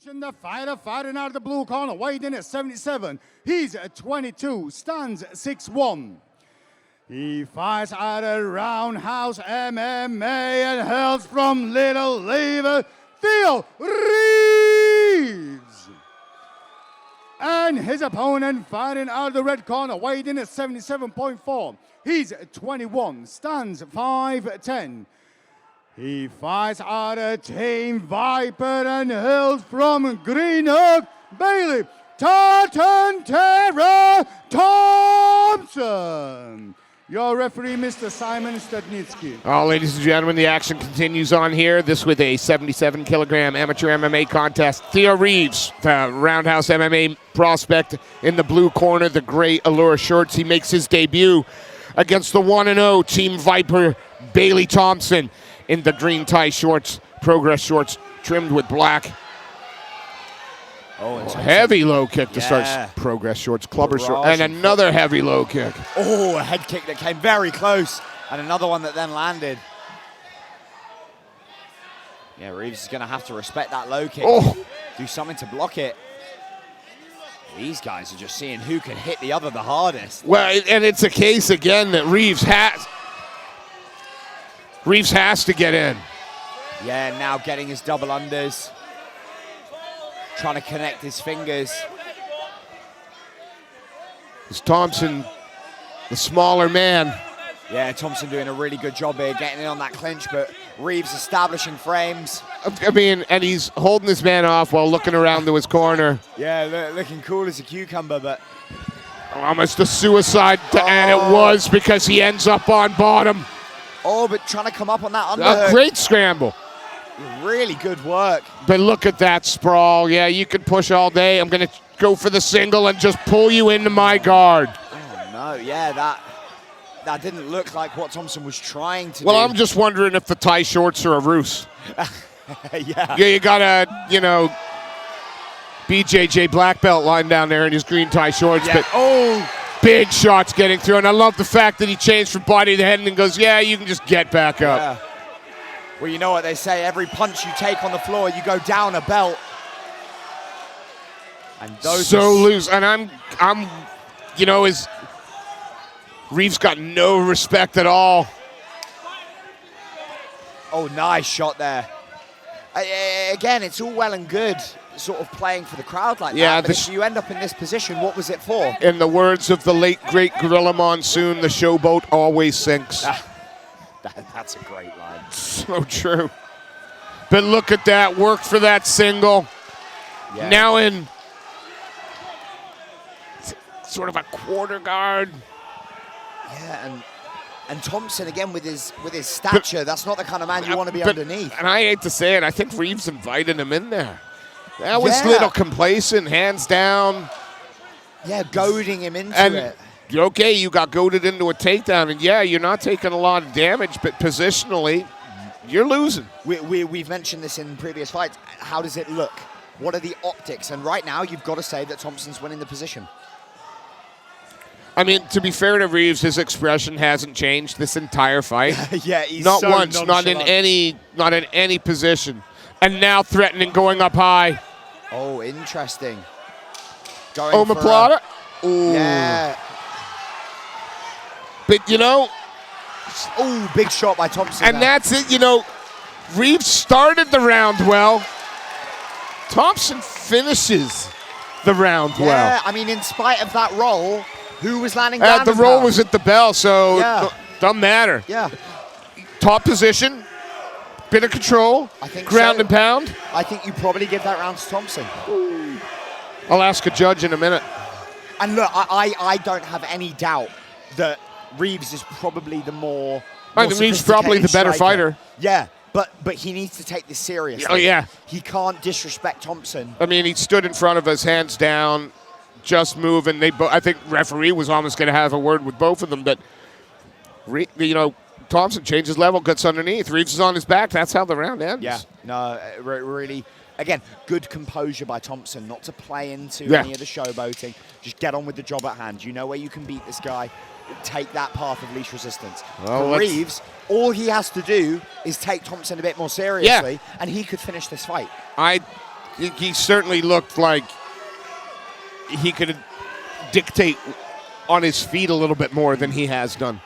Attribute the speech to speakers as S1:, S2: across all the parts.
S1: The fighter fighting out of the blue corner, weighed in at 77. He's 22, stands 6'1". He fights out of Roundhouse MMA and hails from Little Lever, Theo Reeves. And his opponent fighting out of the red corner, weighed in at 77.4. He's 21, stands 5'10". He fights out of Team Viper and hails from Greenhook, Bailey, Tartan Terror Thompson. Your referee, Mr. Simon Stadnitsky.
S2: Oh, ladies and gentlemen, the action continues on here. This with a 77-kilogram amateur MMA contest. Theo Reeves, the Roundhouse MMA prospect in the blue corner, the gray Allure shorts. He makes his debut against the 1-0 Team Viper, Bailey Thompson, in the green tie shorts, Progress shorts, trimmed with black.
S3: Oh,
S2: heavy low kick to start Progress shorts, clubber shorts, and another heavy low kick.
S3: Oh, a head kick that came very close, and another one that then landed. Yeah, Reeves is going to have to respect that low kick.
S2: Oh.
S3: Do something to block it. These guys are just seeing who can hit the other the hardest.
S2: Well, and it's a case again that Reeves has to get in.
S3: Yeah, now getting his double unders. Trying to connect his fingers.
S2: Is Thompson the smaller man?
S3: Yeah, Thompson doing a really good job here, getting in on that clinch, but Reeves establishing frames.
S2: I mean, and he's holding this man off while looking around to his corner.
S3: Yeah, looking cool as a cucumber, but...
S2: Almost a suicide, and it was because he ends up on bottom.
S3: Oh, but trying to come up on that underhook.
S2: A great scramble.
S3: Really good work.
S2: But look at that sprawl. Yeah, you can push all day. I'm going to go for the single and just pull you into my guard.
S3: Oh, no. Yeah, that didn't look like what Thompson was trying to do.
S2: Well, I'm just wondering if the tie shorts are a ruse.
S3: Yeah.
S2: Yeah, you got a, BJJ black belt lying down there in his green tie shorts.
S3: Yeah.
S2: But big shots getting through. And I love the fact that he changed from body to head and goes, yeah, you can just get back up.
S3: Yeah. Well, you know what they say, every punch you take on the floor, you go down a belt. And those
S2: so loose. And I'm is Reeves got no respect at all.
S3: Oh, nice shot there. Again, it's all well and good sort of playing for the crowd like that, but if you end up in this position, what was it for?
S2: In the words of the late, great Gorilla Monsoon, the showboat always sinks.
S3: That's a great line.
S2: So true. But look at that, work for that single.
S3: Yeah.
S2: Now in sort of a quarter guard.
S3: Yeah, and Thompson again with his stature, that's not the kind of man you want to be underneath.
S2: And I hate to say it, I think Reeves invited him in there. That was a little complacent, hands down.
S3: Yeah, goading him into it.
S2: Okay, you got goaded into a takedown, and yeah, you're not taking a lot of damage, but positionally, you're losing.
S3: We've mentioned this in previous fights. How does it look? What are the optics? And right now, you've got to say that Thompson's winning the position.
S2: I mean, to be fair to Reeves, his expression hasn't changed this entire fight.
S3: Yeah, he's
S2: not
S3: so
S2: once, not in any position, and now threatening going up high.
S3: Oh, interesting.
S2: Omoplata.
S3: Yeah.
S2: But
S3: big shot by Thompson.
S2: And that's it. Reeves started the round well. Thompson finishes the round well.
S3: Yeah, I mean, in spite of that roll, who was landing down?
S2: The roll was at the bell, so doesn't matter.
S3: Yeah.
S2: Top position, bit of control,
S3: I think
S2: ground and pound.
S3: I think you probably give that round to Thompson.
S2: I'll ask a judge in a minute.
S3: And look, I don't have any doubt that Reeves is probably the more
S2: Reeves probably the better fighter.
S3: Yeah, but he needs to take this seriously.
S2: Oh, yeah.
S3: He can't disrespect Thompson.
S2: I mean, he stood in front of us, hands down, just moving. I think referee was almost going to have a word with both of them, but Thompson changes level, gets underneath. Reeves is on his back. That's how the round ends.
S3: Yeah, no, really. Again, good composure by Thompson, not to play into any of the showboating. Just get on with the job at hand. You know where you can beat this guy. Take that path of least resistance.
S2: Well,
S3: for Reeves, all he has to do is take Thompson a bit more seriously, and he could finish this fight.
S2: he certainly looked like he could dictate on his feet a little bit more than he has done.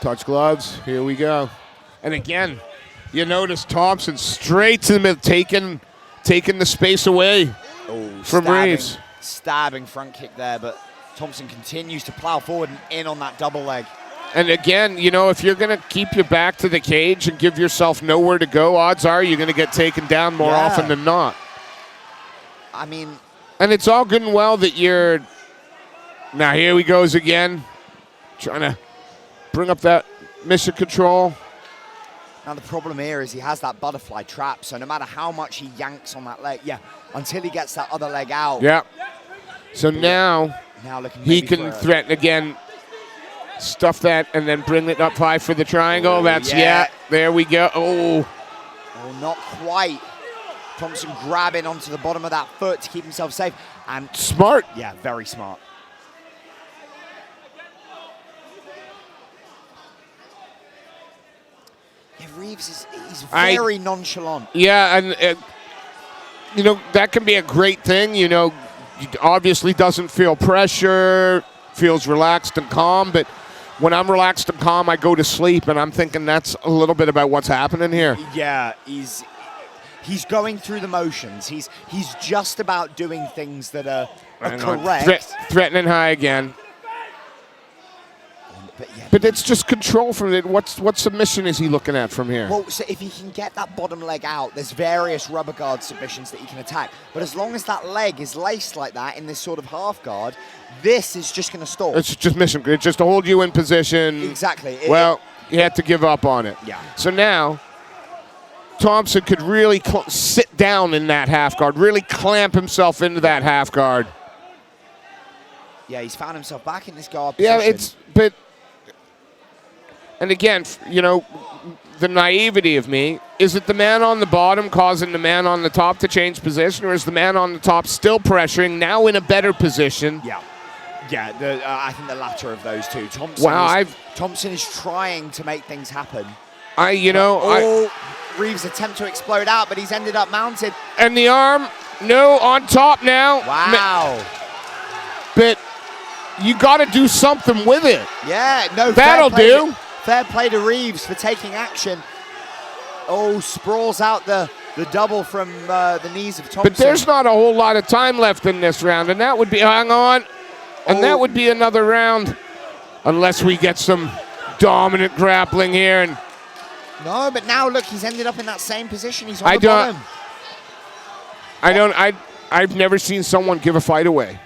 S2: Touch gloves. Here we go. And again, you notice Thompson straight to the middle, taking the space away from Reeves.
S3: Stabbing front kick there, but Thompson continues to plow forward and in on that double leg.
S2: And again, you know, if you're going to keep your back to the cage and give yourself nowhere to go, odds are you're going to get taken down more often than not.
S3: I mean...
S2: And it's all good and well that you're... Now here he goes again, trying to bring up that mission control.
S3: Now the problem here is he has that butterfly trap, so no matter how much he yanks on that leg, until he gets that other leg out.
S2: Yeah. So now he can threaten again, stuff that, and then bring it up high for the triangle. That's, there we go. Oh,
S3: not quite. Thompson grabbing onto the bottom of that foot to keep himself safe. And
S2: smart.
S3: Yeah, very smart. Yeah, Reeves he's very nonchalant.
S2: Yeah, and you know, that can be a great thing. You know, he obviously doesn't feel pressure, feels relaxed and calm, but when I'm relaxed and calm, I go to sleep, and I'm thinking that's a little bit about what's happening here.
S3: Yeah, he's going through the motions. He's just about doing things that are correct.
S2: Threatening high again. But it's just control from it. What submission is he looking at from here?
S3: Well, so if he can get that bottom leg out, there's various rubber guard submissions that he can attack. But as long as that leg is laced like that in this sort of half guard, this is just going to stall.
S2: It's just mission grid, just to hold you in position.
S3: Exactly.
S2: Well, he had to give up on it.
S3: Yeah.
S2: So now Thompson could really sit down in that half guard, really clamp himself into that half guard.
S3: Yeah, he's found himself back in this guard position.
S2: Yeah, and again, you know, the naivety of me, is it the man on the bottom causing the man on the top to change position, or is the man on the top still pressuring, now in a better position?
S3: Yeah. Yeah, I think the latter of those two. Thompson is trying to make things happen. Reeves' attempt to explode out, but he's ended up mounted.
S2: And the arm, no, on top now.
S3: Wow.
S2: But you got to do something with it.
S3: Yeah, no,
S2: that'll do.
S3: Fair play to Reeves for taking action. Oh, sprawls out the double from the knees of Thompson.
S2: But there's not a whole lot of time left in this round, and that would be, hang on, and that would be another round unless we get some dominant grappling here. And
S3: no, but now look, he's ended up in that same position. He's on the bottom.
S2: I've never seen someone give a fight away.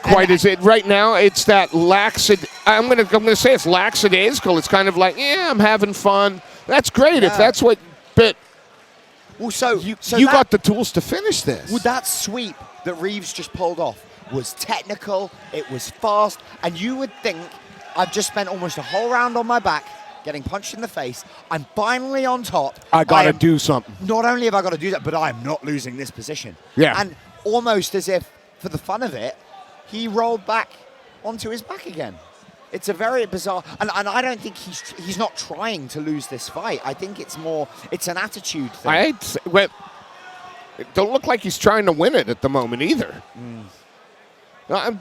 S2: Quite as it right now, it's that I'm gonna say it's lackadaisical. It's kind of like, I'm having fun. That's great if that's what. But you got the tools to finish this.
S3: Well, that sweep that Reeves just pulled off was technical. It was fast, and you would think I've just spent almost a whole round on my back, getting punched in the face. I'm finally on top.
S2: I gotta do something.
S3: Not only have I got to do that, but I'm not losing this position.
S2: Yeah.
S3: And almost as if for the fun of it, he rolled back onto his back again. It's a very bizarre, and I don't think he's not trying to lose this fight. I think it's an attitude thing.
S2: It don't look like he's trying to win it at the moment either. I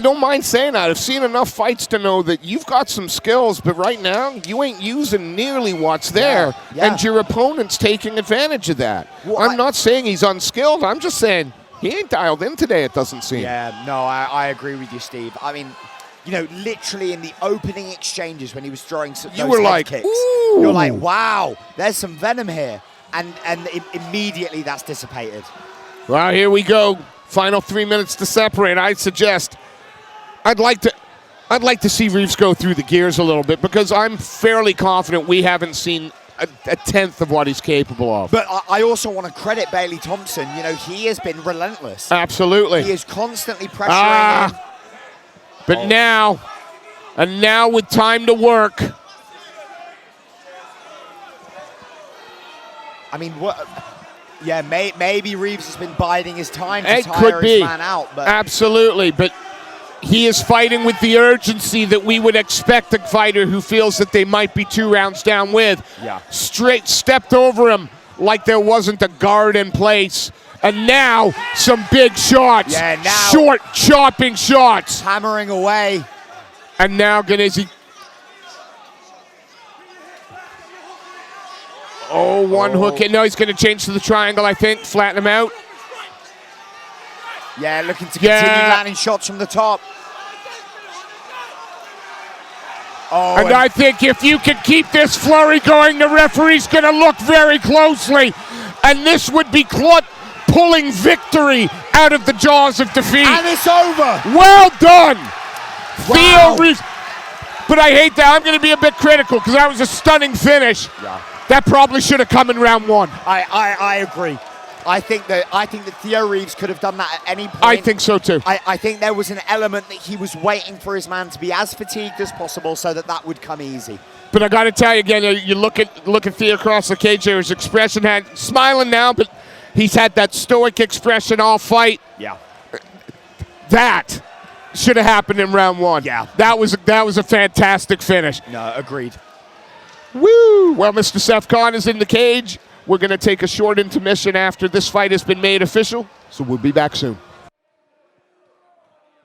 S2: don't mind saying that. I've seen enough fights to know that you've got some skills, but right now you ain't using nearly what's there, and your opponent's taking advantage of that. Well, I'm not saying he's unskilled. I'm just saying he ain't dialed in today, it doesn't seem.
S3: Yeah, no, I agree with you, Steve. I mean, you know, literally in the opening exchanges when he was throwing those head kicks, you're like, wow, there's some venom here. And immediately that's dissipated.
S2: Well, here we go. Final 3 minutes to separate. I'd suggest I'd like to see Reeves go through the gears a little bit, because I'm fairly confident we haven't seen a tenth of what he's capable of.
S3: But I also want to credit Bailey Thompson. You know, he has been relentless.
S2: Absolutely.
S3: He is constantly pressuring him.
S2: But now with time to work.
S3: I mean, maybe Reeves has been biding his time to tire his man out. But
S2: absolutely, but he is fighting with the urgency that we would expect a fighter who feels that they might be 2 rounds down with.
S3: Yeah.
S2: Straight stepped over him like there wasn't a guard in place. And now some big shots.
S3: Yeah, now
S2: short chopping shots.
S3: hammering away.
S2: And now Ganizzi. Oh, one hook in. No, he's going to change to the triangle, I think. Flatten him out.
S3: Yeah, looking to continue landing shots from the top. Oh,
S2: and I think if you can keep this flurry going, the referee's going to look very closely. And this would be pulling victory out of the jaws of defeat.
S3: and it's over.
S2: Well done,
S3: Wow.
S2: Theo Reeves. But I hate that. I'm going to be a bit critical because that was a stunning finish.
S3: Yeah.
S2: That probably should have come in round 1.
S3: I agree. I think that Theo Reeves could have done that at any point.
S2: I think so too.
S3: I think there was an element that he was waiting for his man to be as fatigued as possible so that would come easy.
S2: But I got to tell you again, you look at Theo across the cage there, his expression smiling now, but he's had that stoic expression all fight.
S3: Yeah.
S2: That should have happened in round 1.
S3: Yeah.
S2: That was a fantastic finish.
S3: No, agreed.
S2: Woo! Well, Mr. Seth Khan is in the cage. We're going to take a short intermission after this fight has been made official, so we'll be back soon.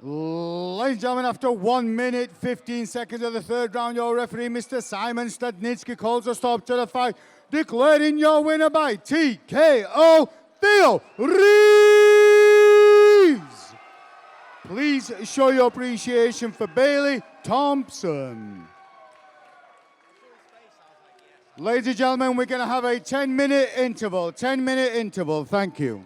S1: Ladies and gentlemen, after 1 minute, 15 seconds of the third round, your referee, Mr. Simon Stadnitsky, calls a stop to the fight, declaring your winner by TKO, Theo Reeves. Please show your appreciation for Bailey Thompson. Ladies and gentlemen, we're going to have a 10-minute interval. 10-minute interval. Thank you.